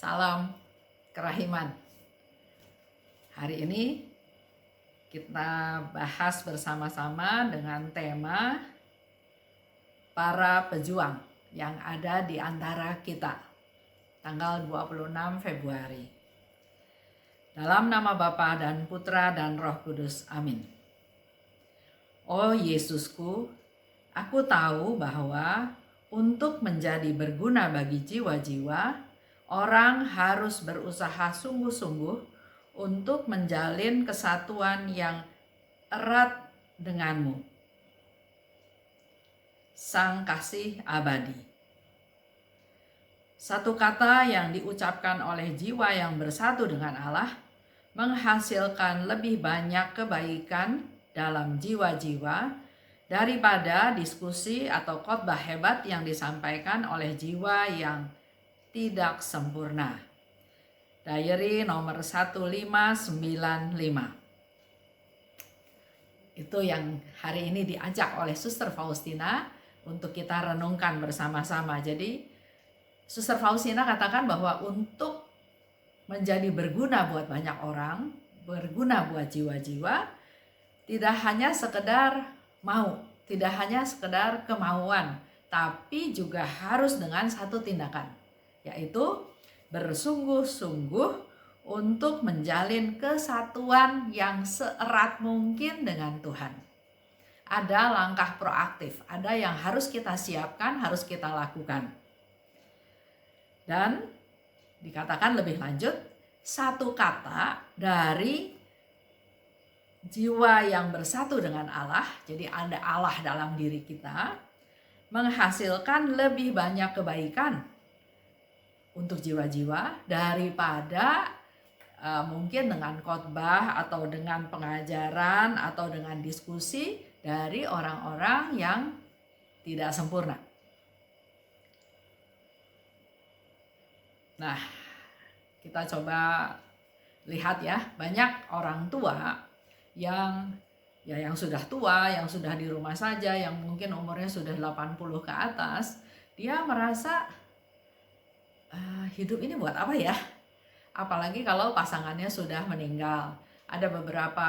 Salam kerahiman. Hari ini kita bahas bersama-sama dengan tema para pejuang yang ada di antara kita, tanggal 26 Februari. Dalam nama Bapa dan Putra dan Roh Kudus, amin. Oh Yesusku, aku tahu bahwa untuk menjadi berguna bagi jiwa-jiwa, orang harus berusaha sungguh-sungguh untuk menjalin kesatuan yang erat denganmu, Sang Kasih Abadi. Satu kata yang diucapkan oleh jiwa yang bersatu dengan Allah menghasilkan lebih banyak kebaikan dalam jiwa-jiwa daripada diskusi atau khotbah hebat yang disampaikan oleh jiwa yang tidak sempurna. Diary nomor 1595. Itu yang hari ini diajak oleh Suster Faustina untuk kita renungkan bersama-sama. Jadi Suster Faustina katakan bahwa untuk menjadi berguna buat banyak orang, berguna buat jiwa-jiwa, tidak hanya sekedar mau, tidak hanya sekedar kemauan, tapi juga harus dengan satu tindakan, yaitu bersungguh-sungguh untuk menjalin kesatuan yang seerat mungkin dengan Tuhan. Ada langkah proaktif, ada yang harus kita siapkan, harus kita lakukan. Dan dikatakan lebih lanjut, satu kata dari jiwa yang bersatu dengan Allah, jadi ada Allah dalam diri kita, menghasilkan lebih banyak kebaikan untuk jiwa-jiwa daripada mungkin dengan khotbah atau dengan pengajaran atau dengan diskusi dari orang-orang yang tidak sempurna. Nah, kita coba lihat ya, banyak orang tua yang sudah tua, yang sudah di rumah saja, yang mungkin umurnya sudah 80 ke atas, dia merasa hidup ini buat apa ya? Apalagi kalau pasangannya sudah meninggal. Ada beberapa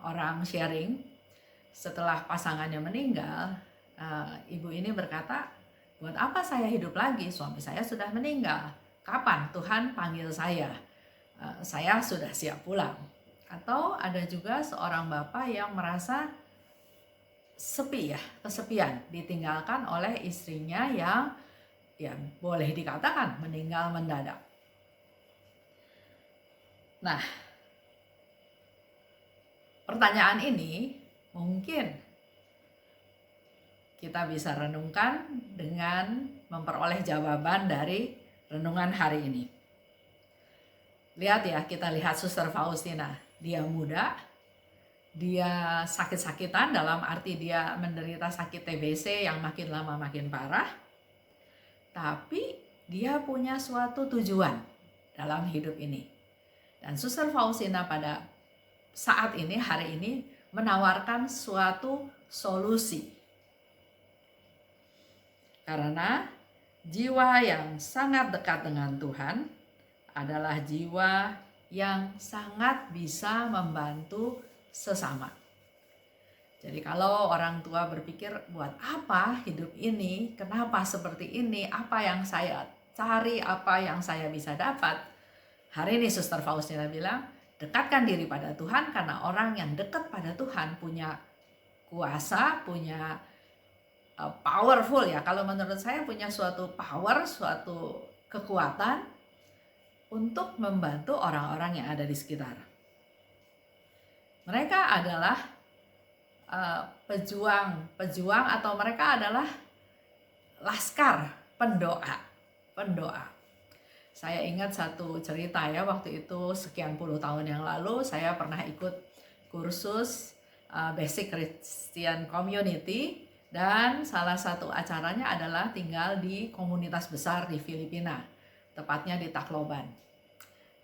orang sharing setelah pasangannya meninggal, ibu ini berkata, buat apa saya hidup lagi? Suami saya sudah meninggal. Kapan Tuhan panggil saya? Saya sudah siap pulang. Atau ada juga seorang bapak yang merasa sepi ya, kesepian, ditinggalkan oleh istrinya yang boleh dikatakan meninggal mendadak. Nah, pertanyaan ini mungkin kita bisa renungkan dengan memperoleh jawaban dari renungan hari ini. Lihat ya, kita lihat Suster Faustina. Dia muda, dia sakit-sakitan dalam arti dia menderita sakit TBC yang makin lama makin parah. Tapi dia punya suatu tujuan dalam hidup ini. Dan Suster Faustina pada saat ini, hari ini, menawarkan suatu solusi. Karena jiwa yang sangat dekat dengan Tuhan adalah jiwa yang sangat bisa membantu sesama. Jadi kalau orang tua berpikir, buat apa hidup ini, kenapa seperti ini, apa yang saya cari, apa yang saya bisa dapat. Hari ini Suster Faustina bilang, dekatkan diri pada Tuhan, karena orang yang dekat pada Tuhan punya kuasa, punya powerful ya. Kalau menurut saya punya suatu power, suatu kekuatan untuk membantu orang-orang yang ada di sekitar. Mereka adalah pejuang atau mereka adalah laskar pendoa. Saya ingat satu cerita ya, waktu itu sekian puluh tahun yang lalu saya pernah ikut kursus Basic Christian Community, dan salah satu acaranya adalah tinggal di komunitas besar di Filipina, tepatnya di Tacloban.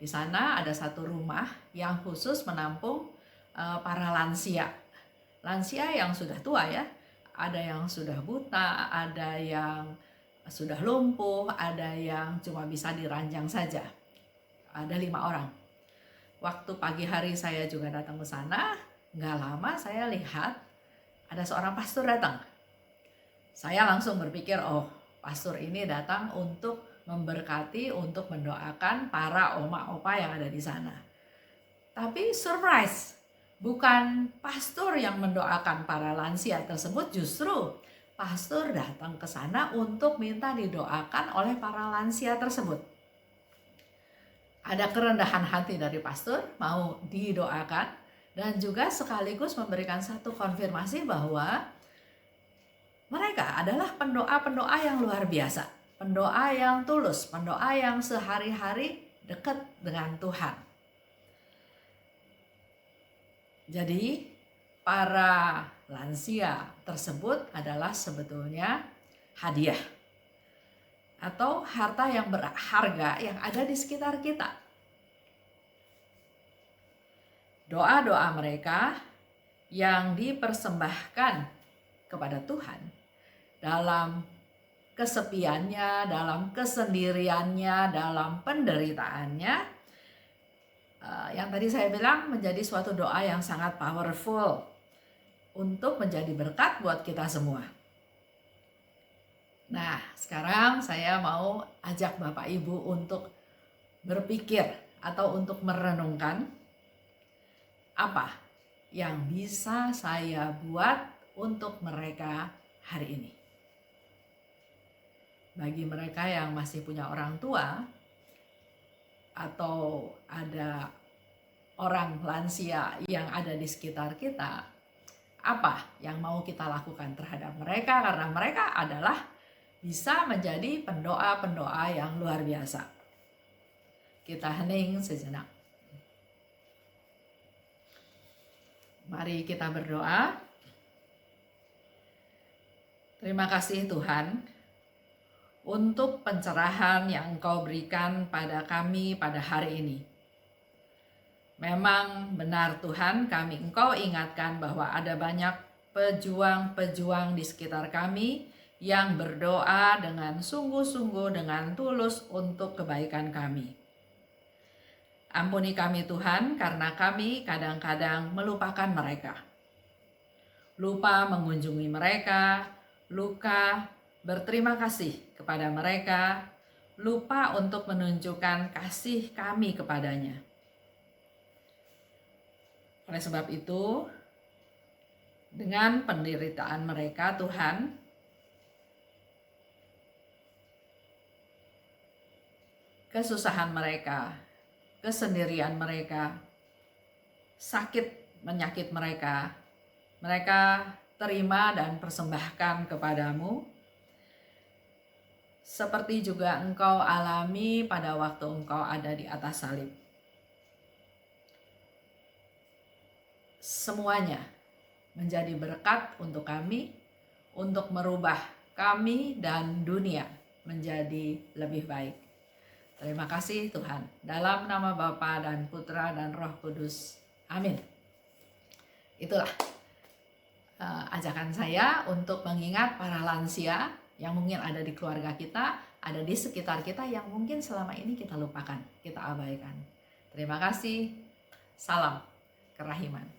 Di sana ada satu rumah yang khusus menampung para lansia yang sudah tua ya. Ada yang sudah buta, ada yang sudah lumpuh, ada yang cuma bisa diranjang saja. Ada 5 orang. Waktu pagi hari saya juga datang ke sana, nggak lama saya lihat ada seorang pastor datang. Saya langsung berpikir, oh, pastor ini datang untuk memberkati, untuk mendoakan para oma-opa yang ada di sana. Tapi surprise, bukan pastor yang mendoakan para lansia tersebut, justru pastor datang ke sana untuk minta didoakan oleh para lansia tersebut. Ada kerendahan hati dari pastor, mau didoakan, dan juga sekaligus memberikan satu konfirmasi bahwa mereka adalah pendoa-pendoa yang luar biasa, pendoa yang tulus, pendoa yang sehari-hari dekat dengan Tuhan. Jadi para lansia tersebut adalah sebetulnya hadiah atau harta yang berharga yang ada di sekitar kita. Doa-doa mereka yang dipersembahkan kepada Tuhan dalam kesepiannya, dalam kesendiriannya, dalam penderitaannya, yang tadi saya bilang menjadi suatu doa yang sangat powerful untuk menjadi berkat buat kita semua. Nah, sekarang saya mau ajak Bapak Ibu untuk berpikir atau untuk merenungkan apa yang bisa saya buat untuk mereka hari ini. Bagi mereka yang masih punya orang tua, atau ada orang lansia yang ada di sekitar kita, apa yang mau kita lakukan terhadap mereka, karena mereka adalah bisa menjadi pendoa-pendoa yang luar biasa. Kita hening sejenak. Mari kita berdoa. Terima kasih Tuhan untuk pencerahan yang Engkau berikan pada kami pada hari ini. Memang benar Tuhan, Engkau ingatkan bahwa ada banyak pejuang-pejuang di sekitar kami yang berdoa dengan sungguh-sungguh, dengan tulus untuk kebaikan kami. Ampuni kami Tuhan, karena kami kadang-kadang melupakan mereka. Lupa mengunjungi mereka, lupa berterima kasih kepada mereka, lupa untuk menunjukkan kasih kami kepadanya. Oleh sebab itu, dengan penderitaan mereka, Tuhan, kesusahan mereka, kesendirian mereka, sakit menyakit mereka, mereka terima dan persembahkan kepadamu, seperti juga Engkau alami pada waktu Engkau ada di atas salib. Semuanya menjadi berkat untuk kami, untuk merubah kami dan dunia menjadi lebih baik. Terima kasih Tuhan. Dalam nama Bapa dan Putra dan Roh Kudus. Amin. Itulah ajakan saya untuk mengingat para lansia yang mungkin ada di keluarga kita, ada di sekitar kita yang mungkin selama ini kita lupakan, kita abaikan. Terima kasih. Salam kerahiman.